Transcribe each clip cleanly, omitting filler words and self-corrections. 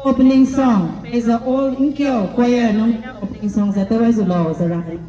Opening song is an old Inkyo choir opening song that was low the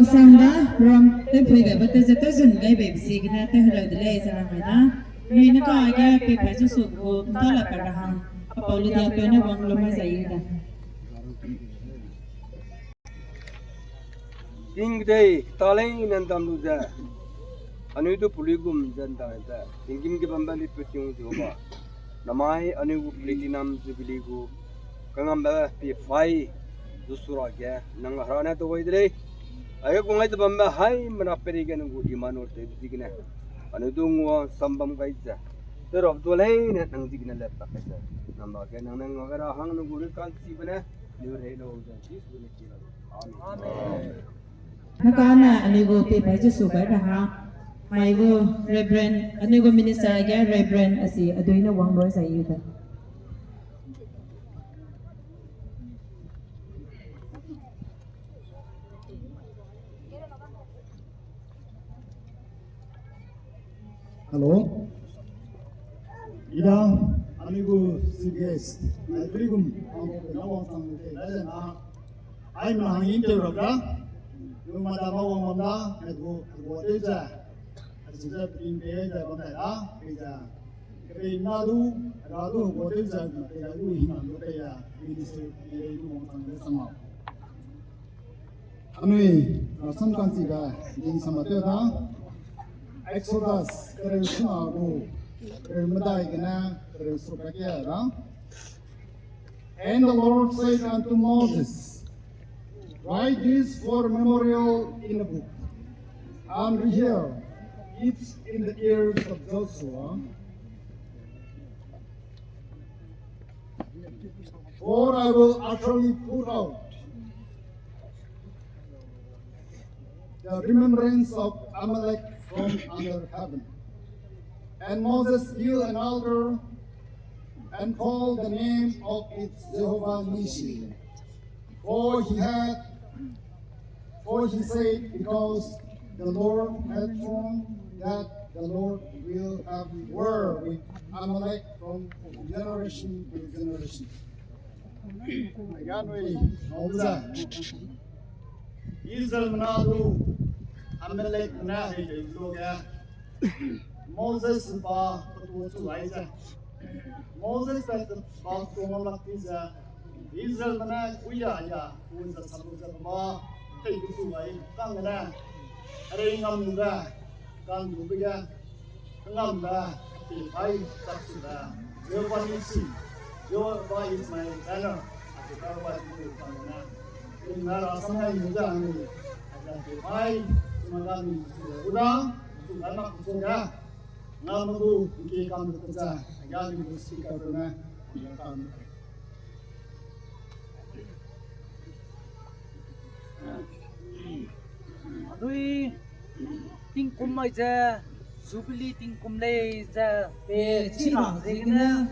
Samba from the Puga, but there's a dozen baby signal to hello the laser Amina. Rina Gaga, Pepper to Suku, Talaparaha, Apologia Pena, one Loma Zaida. King Day, Talain and Damuza. Anudu Puligum Zendanta, thinking the Bambali Putin Juba. Namai, Anu Platinum Jubilee, Kangamba, P5, Dusuraga, Nangarana to Wade. I have gone at the Bamba High, Manaperigan, Woodiman or Digna. Anudungo, Sambam Gaita. The of Dolain and Digna left Pakasa. Namakan and Nangara hung the Gurikan Sibana, New Halo, this will kill. Amen. Nakana anigo paper just sugar ha. My go Reverend anigo minister again Reverend asi aduina wang boy sa iyo. Hello. Ida anigo CBS. Agrigum nawang sang na. I'm hangin to roga. Yung madamawang mamla, nagwo sa sisa pinpe sa pamela, kaya kaya nadu wote sa kaya himan kaya ministry yung mga sama. Ano samkansi ka yung samate ta Exodus kaya sumago kaya maday kana kaya sukakya ta. And the Lord said unto Moses, write this for memorial in a book, and here it in the ears of Joshua, For I will utterly put out the remembrance of Amalek from under heaven. And Moses built an altar and called the name of its Jehovah Nissi. For he said, because the Lord had sworn that the Lord will have war with Amalek from generation to generation. Israel menadu Amalek menadi itu ya. Moses ba tu aja. Moses kata ba tu ngalak tiza. Israel menadi kuya aja. Kuya sabuk sabuk tei tu ai kang na. Ada ingam juga kang juga ngam da ti pai tak sudah. Jehovah Nissi. Jehovah is my banner. Aku tahu itu kang na. Ini rasanya juga ni. Ada ti pai semoga ni sudah anak sudah ngamu iki kami kerja yang mesti karena kami Adui tingkum mai ja Jubilee tingkum le ja pe china zegna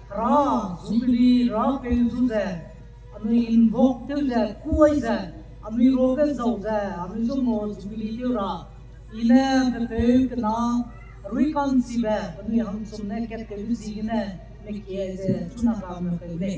ra Jubilee ra pe zu ja adui invoke te ja kuai ja adui roga zau ja adui zo mo Jubilee te ra ila pe kana rui kan si ba adui ham sumne ket ke zigna ne ke ja chuna kam ne pe ne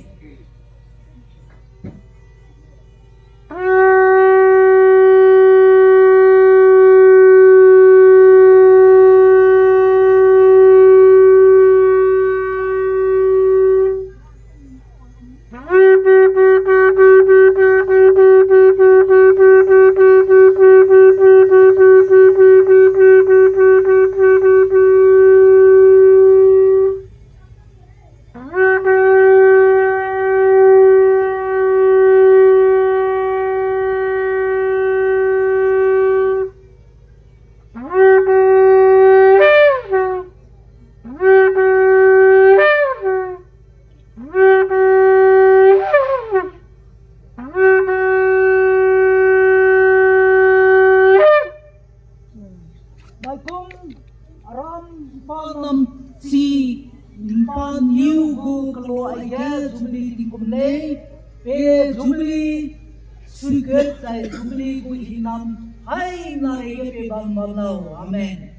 si Impa new go kalo aja Jubilee tingkum le pe Jubilee suket sai Jubilee ku hinam hai na ege pe bang banau amen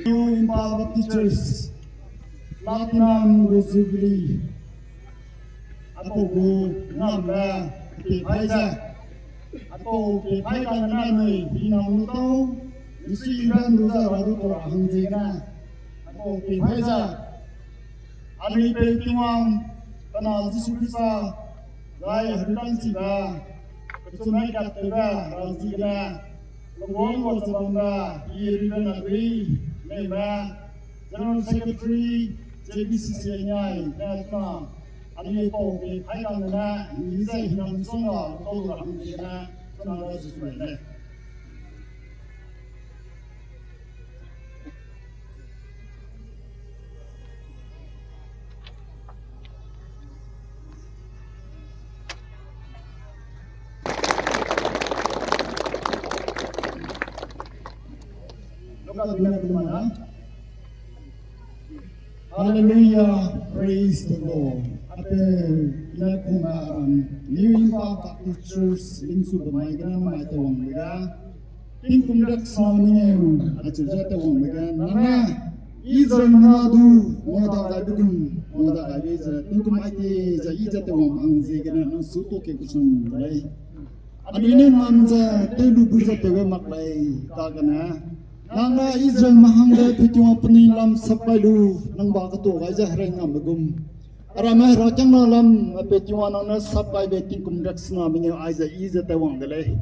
Impa teachers, Platinum Jubilee, atau go ngamba ke paja, atau ke paja nanai hinam nutau, isi iran ruza baru tu hangjena, atau ke paja, ami pe tiwang tanah Yesus gaya haritan siba, kesunai katega razigna, lembong ko sabanga iiran agri. General Secretary JBCCI National Ani po ke kailan na isa hinang songa to ang na sana susunod Hallelujah, praise the Lord. Ate ina kumaram New Impa Baptist Church lingsu bamai kana mai te wang mega tingkum dak samne achuja te wang mega nana Israel nadu moda ga dugum moda ga beza tingkum ai te ja ija te wang ang je kana na suto ke kusun dai adine namja te lu buja te we maklai ka kana nanga Israel mahangga pitiwa puni lam sapailu nang bakato gaja hreng amgum arama rachang na lam pitiwa nang sapai beting kum daksna minge aiza iza tawang gale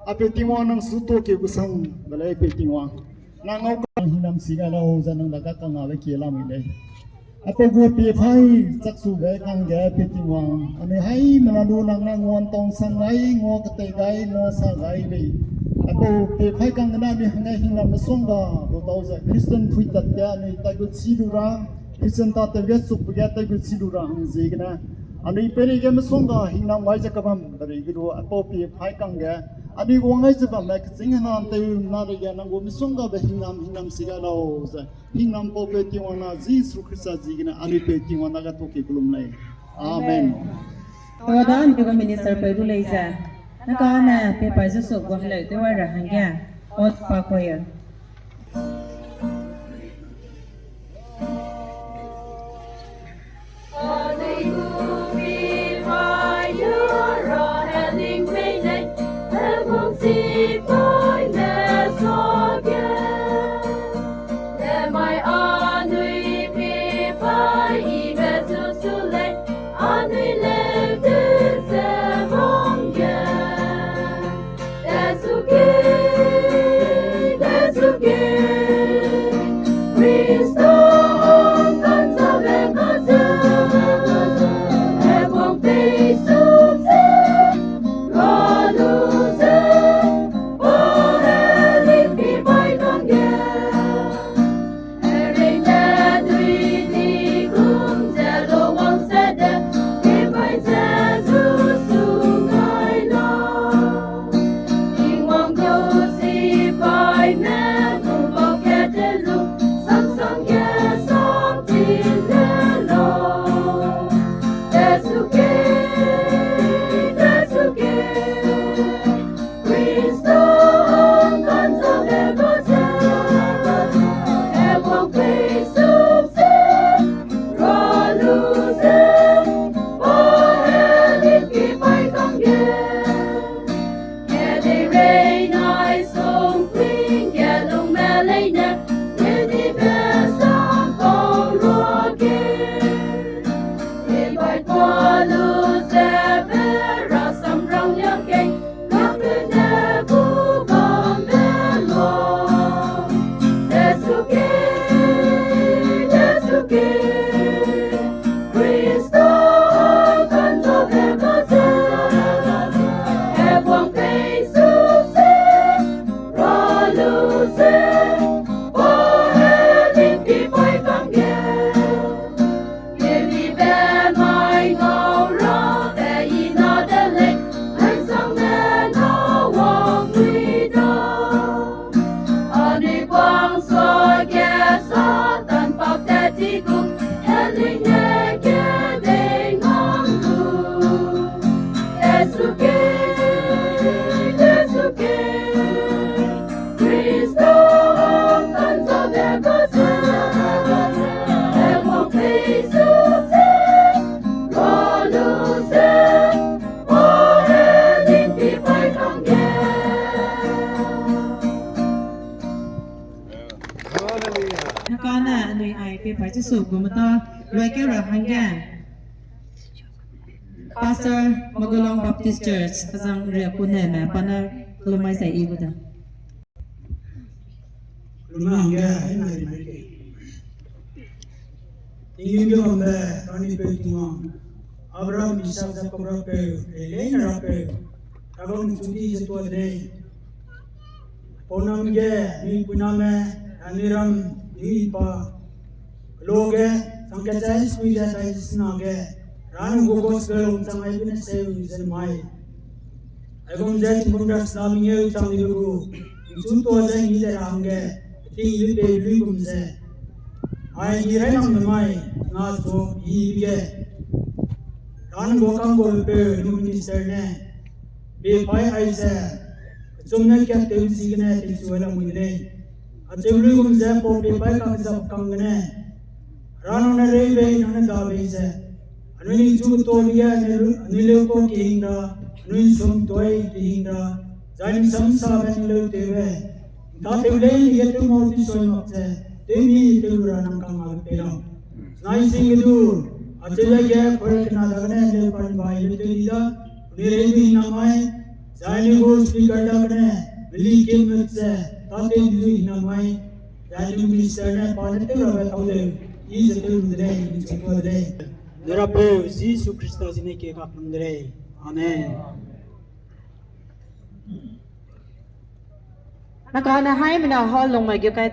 apetiwa nang suto ke busang gale petiwa nang au hinam sigala ho janang daga kanga le kelam ile Apa gua pipai saksu gai kang gai petiwang. Ane hai menadu nang nang nguan tong sangai ngo ketegai ngo sagai be. Apa pipai kang kena di hangai hingga mesongga. Do tau za Kristen puitat ya ane tagut sidura. Kristen ta tegas sup ya tagut sidura hang zigna. Ane iperi ke mesongga hingga wajah kabam dari gitu. Apa pipai kang gai. Adi wangai sebab mereka singa nanti nari ya nanggo misongga be hinam sigalo za hinam po pe tiwana Yesus Kristus jigina adi pe tiwana ga toki kulum lai amen Tawadan juga minister peru leiza. Nakana pe paisa sok gwa lai te wa rahangya. Ot pa koya. Nakana anui ai pe paisa sok gwa mata loi ke rahangya. Pastor Magulong Baptist Church azang ria punena pana lumai sai ibuda. Rumah dia ini mereka. Ingin dia membe, kami berjuang. Abraham bisa berperang, lain rape. Kalau mencuri sesuatu ini, ponam dia ni puname, aniram Impa, loge, sangkat saya sudah saya senang Ranu gogos kalau uncang ayu ni saya ujian mai. Agung jadi bunda Islaminya ucang dulu. Itu tu aja ini dah angge. Tinggi beli kumse. Ay hirai nam mai ngaso iye. Ranu gokang golpe minister ne. Be pai aise. Cumna kya teusi gene tisuela mudre. Acebuli kumse po be pai kang sab kang ne. Ranu na rebe nana dawe ise. Anuin cuma tolia nilau ko kihinga, anuin sum toy kihinga, zain samsa ben nilau tewe. Tapi ulai dia tu mau ti soy makse, demi teura nang kang mag pelo. Nai sing itu, acela ya per kena dagane le pan bai le tu ida, nire di namai, zain go speaker dagane, beli kim makse, tapi di namai, zain minister ne pan teura betau le, 이제 때문에 인정하되 너라고 예수 그리스도 지내게 갚는데 아멘. แล้วก็นะให้มันเอาฮอลลงมาเกี่ยวกับ